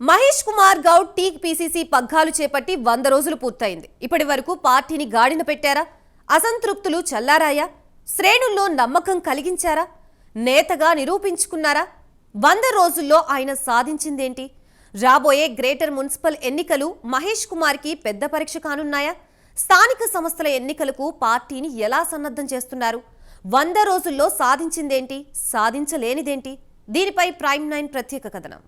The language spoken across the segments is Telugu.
మహేష్ కుమార్ గౌడ్ టీపీసీసీ పగ్గాలు చేపట్టి 100 రోజులు పూర్తయింది. ఇప్పటి వరకు పార్టీని గాడిన పెట్టారా? అసంతృప్తులు చల్లారాయా? శ్రేణుల్లో నమ్మకం కలిగించారా? నేతగా నిరూపించుకున్నారా? 100 రోజుల్లో ఆయన సాధించిందేంటి? రాబోయే గ్రేటర్ మున్సిపల్ ఎన్నికలు మహేష్ కుమార్కి పెద్ద పరీక్ష కానున్నాయా? స్థానిక సంస్థల ఎన్నికలకు పార్టీని ఎలా సన్నద్ధం చేస్తున్నారు? 100 రోజుల్లో సాధించిందేంటి? సాధించలేనిదేంటి? దీనిపై ప్రైమ్ 9 ప్రత్యేక కథనం.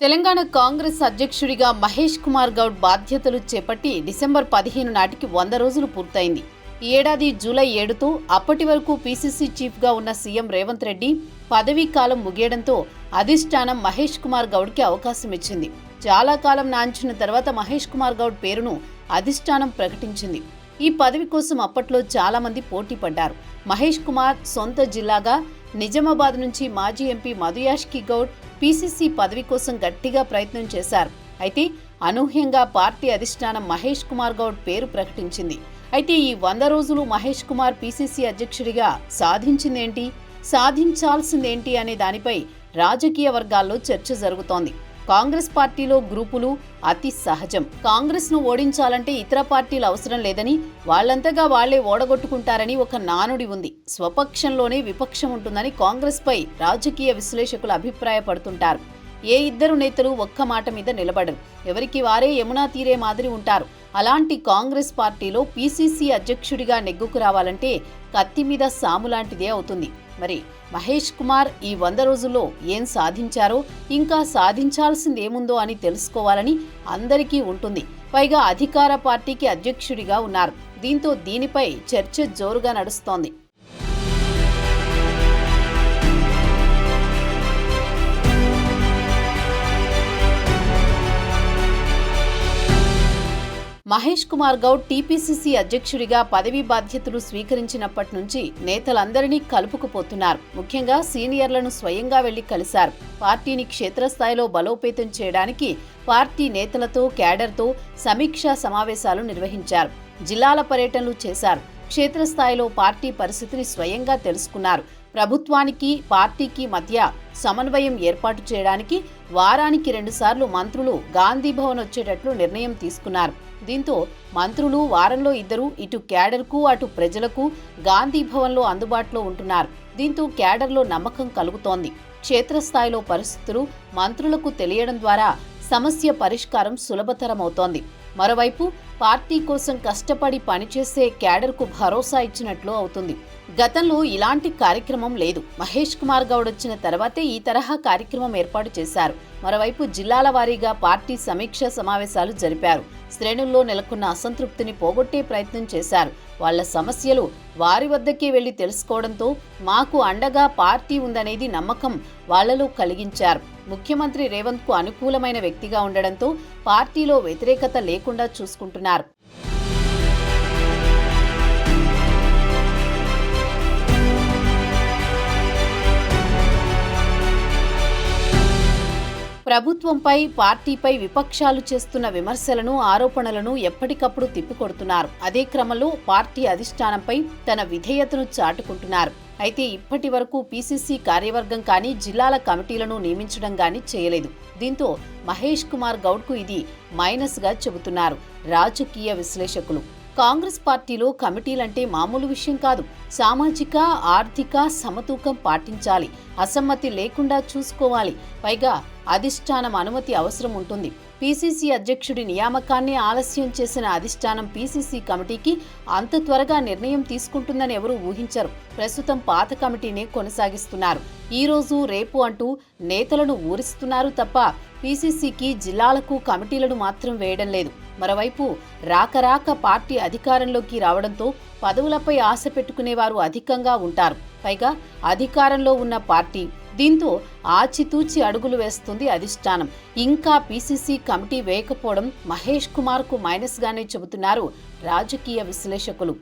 తెలంగాణ కాంగ్రెస్ అధ్యక్షుడిగా మహేష్ కుమార్ గౌడ్ బాధ్యతలు చేపట్టి డిసెంబర్ 15 నాటికి 100 రోజులు పూర్తయింది. ఈ ఏడాది జూలై 7తో అప్పటి వరకు పీసీసీ చీఫ్గా ఉన్న సీఎం రేవంత్ రెడ్డి పదవీ కాలం ముగియడంతో అధిష్టానం మహేష్ కుమార్ గౌడ్కి అవకాశం ఇచ్చింది. చాలా కాలం నాంచిన తర్వాత మహేష్ కుమార్ గౌడ్ పేరును అధిష్టానం ప్రకటించింది. ఈ పదవి కోసం అప్పట్లో చాలా మంది పోటీ పడ్డారు. మహేష్ కుమార్ సొంత జిల్లాగా నిజామాబాద్ నుంచి మాజీ ఎంపీ మధుయాష్కి గౌడ్ పీసీసీ పదవి కోసం గట్టిగా ప్రయత్నం చేశారు. అయితే అనూహ్యంగా పార్టీ అధిష్టానం మహేష్ కుమార్ గౌడ్ పేరు ప్రకటించింది. అయితే ఈ 100 రోజులు మహేష్ కుమార్ పీసీసీ అధ్యక్షుడిగా సాధించిందేంటి, సాధించాల్సిందేంటి అనే దానిపై రాజకీయ వర్గాల్లో చర్చ జరుగుతోంది. కాంగ్రెస్ పార్టీలో గ్రూపులు అతి సహజం. కాంగ్రెస్ ను ఓడించాలంటే ఇతర పార్టీలు అవసరం లేదని, వాళ్లంతగా వాళ్లే ఓడగొట్టుకుంటారని ఒక నానుడి ఉంది. స్వపక్షంలోనే విపక్షం ఉంటుందని కాంగ్రెస్ పై రాజకీయ విశ్లేషకులు అభిప్రాయపడుతుంటారు. ఏ ఇద్దరు నేతలు ఒక్క మాట మీద నిలబడరు. ఎవరికి వారే యమునా తీరే మాదిరి ఉంటారు. అలాంటి కాంగ్రెస్ పార్టీలో పీసీసీ అధ్యక్షుడిగా నెగ్గుకు రావాలంటే కత్తి మీద సాము లాంటిదే అవుతుంది. మరి మహేష్ కుమార్ ఈ 100 రోజుల్లో ఏం సాధించారో, ఇంకా సాధించాల్సిందేముందో అని తెలుసుకోవాలని అందరికీ ఉంటుంది. పైగా అధికార పార్టీకి అధ్యక్షుడిగా ఉన్నారు. దీంతో దీనిపై చర్చ జోరుగా నడుస్తోంది. మహేష్ కుమార్ గౌడ్ టీపీసీసీ అధ్యక్షుడిగా పదవీ బాధ్యతలు స్వీకరించినప్పటి నుంచి నేతలందరినీ కలుపుకుపోతున్నారు. ముఖ్యంగా సీనియర్లను స్వయంగా వెళ్లి కలిశారు. పార్టీని క్షేత్రస్థాయిలో బలోపేతం చేయడానికి పార్టీ నేతలతో, క్యాడర్తో సమీక్షా సమావేశాలు నిర్వహించారు. జిల్లాల పర్యటనలు చేశారు. క్షేత్రస్థాయిలో పార్టీ పరిస్థితిని స్వయంగా తెలుసుకున్నారు. ప్రభుత్వానికి, పార్టీకి మధ్య సమన్వయం ఏర్పాటు చేయడానికి వారానికి 2 సార్లు మంత్రులు గాంధీ భవన్ వచ్చేటట్లు నిర్ణయం తీసుకున్నారు. దీంతో మంత్రులు వారంలో 2 ఇటు క్యాడర్కు, అటు ప్రజలకు గాంధీ భవన్లో అందుబాటులో ఉంటున్నారు. దీంతో క్యాడర్లో నమ్మకం కలుగుతోంది. క్షేత్రస్థాయిలో పరిస్థితులు మంత్రులకు తెలియడం ద్వారా సమస్య పరిష్కారం సులభతరమవుతోంది. మరోవైపు పార్టీ కోసం కష్టపడి పనిచేసే క్యాడర్కు భరోసా ఇచ్చినట్లు అవుతుంది. గతంలో ఇలాంటి కార్యక్రమం లేదు. మహేష్ కుమార్ గౌడ్ వచ్చిన తర్వాతే ఈ తరహా కార్యక్రమం ఏర్పాటు చేశారు. మరోవైపు జిల్లాల వారీగా పార్టీ సమీక్షా సమావేశాలు జరిపారు. శ్రేణుల్లో నెలకొన్న అసంతృప్తిని పోగొట్టే ప్రయత్నం చేశారు. వాళ్ల సమస్యలు వారి వద్దకే వెళ్లి తెలుసుకోవడంతో మాకు అండగా పార్టీ ఉందనేది నమ్మకం వాళ్లలో కలిగించారు. ముఖ్యమంత్రి రేవంత్ కు అనుకూలమైన వ్యక్తిగా ఉండడంతో పార్టీలో వ్యతిరేకత లేకుండా చూసుకుంటున్నారు. ప్రభుత్వంపై, పార్టీపై విపక్షాలు చేస్తున్న విమర్శలను, ఆరోపణలను ఎప్పటికప్పుడు తిప్పికొడుతున్నారు. అదే క్రమంలో పార్టీ అధిష్టానంపై తన విధేయతను చాటుకుంటున్నారు. అయితే ఇప్పటి వరకు పీసీసీ కార్యవర్గం కానీ, జిల్లాల కమిటీలను నియమించడం కానీ చేయలేదు. దీంతో మహేష్ కుమార్ గౌడ్కు ఇది మైనస్గా చెబుతున్నారు రాజకీయ విశ్లేషకులు. కాంగ్రెస్ పార్టీలో కమిటీలంటే మామూలు విషయం కాదు. సామాజిక, ఆర్థిక సమతూకం పాటించాలి. అసమ్మతి లేకుండా చూసుకోవాలి. పైగా అధిష్టానం అనుమతి అవసరం ఉంటుంది. పీసీసీ అధ్యక్షుడి నియామకాన్ని ఆలస్యం చేసిన అధిష్టానం పీసీసీ కమిటీకి అంత త్వరగా నిర్ణయం తీసుకుంటుందని ఎవరూ ఊహించరు. ప్రస్తుతం పాత కమిటీనే కొనసాగిస్తున్నారు. ఈ రోజు, రేపు అంటూ నేతలను ఊరిస్తున్నారు తప్ప పీసీసీకి, జిల్లాలకు కమిటీలను మాత్రం వేయడం లేదు. మరోవైపు రాక పార్టీ అధికారంలోకి రావడంతో పదవులపై ఆశ పెట్టుకునేవారు అధికంగా ఉంటారు. పైగా అధికారంలో ఉన్న పార్టీ. దీంతో ఆచితూచి అడుగులు వేస్తుంది అధిష్టానం. ఇంకా పీసీసీ కమిటీ వేయకపోవడం మహేష్ కుమార్కు మైనస్గానే చెబుతున్నారు రాజకీయ విశ్లేషకులు.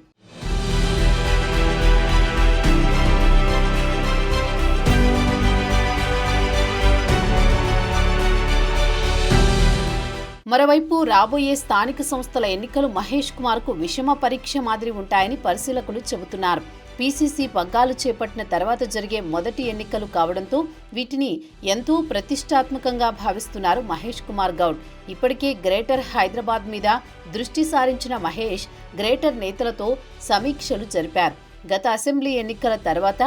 మరోవైపు రాబోయే స్థానిక సంస్థల ఎన్నికలు మహేష్ కుమార్కు విషమ పరీక్ష మాదిరి ఉంటాయని పరిశీలకులు చెబుతున్నారు. పీసీసీ పగ్గాలు చేపట్టిన తర్వాత జరిగే మొదటి ఎన్నికలు కావడంతో వీటిని ఎంతో ప్రతిష్టాత్మకంగా భావిస్తున్నారు మహేష్ కుమార్ గౌడ్. ఇప్పటికే గ్రేటర్ హైదరాబాద్ మీద దృష్టి సారించిన మహేష్ గ్రేటర్ నేతలతో సమీక్షలు జరిపారు. గత అసెంబ్లీ ఎన్నికల తర్వాత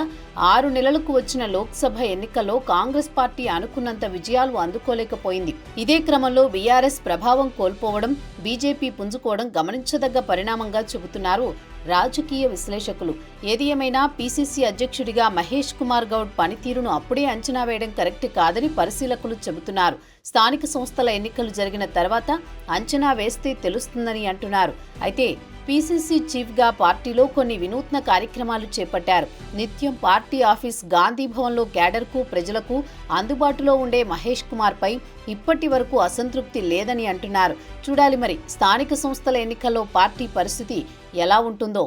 6 నెలలకు వచ్చిన లోక్సభ ఎన్నికల్లో కాంగ్రెస్ పార్టీ అనుకున్నంత విజయాలు అందుకోలేకపోయింది. ఇదే క్రమంలో బీఆర్ఎస్ ప్రభావం కోల్పోవడం, బీజేపీ పుంజుకోవడం గమనించదగ్గ పరిణామంగా చెబుతున్నారు రాజకీయ విశ్లేషకులు. ఏది ఏమైనా పీసీసీ అధ్యక్షుడిగా మహేష్ కుమార్ గౌడ్ పనితీరును అప్పుడే అంచనా వేయడం కరెక్ట్ కాదని పరిశీలకులు చెబుతున్నారు. స్థానిక సంస్థల ఎన్నికలు జరిగిన తర్వాత అంచనా వేస్తే తెలుస్తుందని అంటున్నారు. అయితే పీసీసీ చీఫ్గా పార్టీలో కొన్ని వినూత్న కార్యక్రమాలు చేపట్టారు. నిత్యం పార్టీ ఆఫీస్ గాంధీ భవన్లో క్యాడర్కు, ప్రజలకు అందుబాటులో ఉండే మహేష్ కుమార్పై ఇప్పటి వరకు అసంతృప్తి లేదని అంటున్నారు. చూడాలి మరి స్థానిక సంస్థల ఎన్నికల్లో పార్టీ పరిస్థితి ఎలా ఉంటుందో.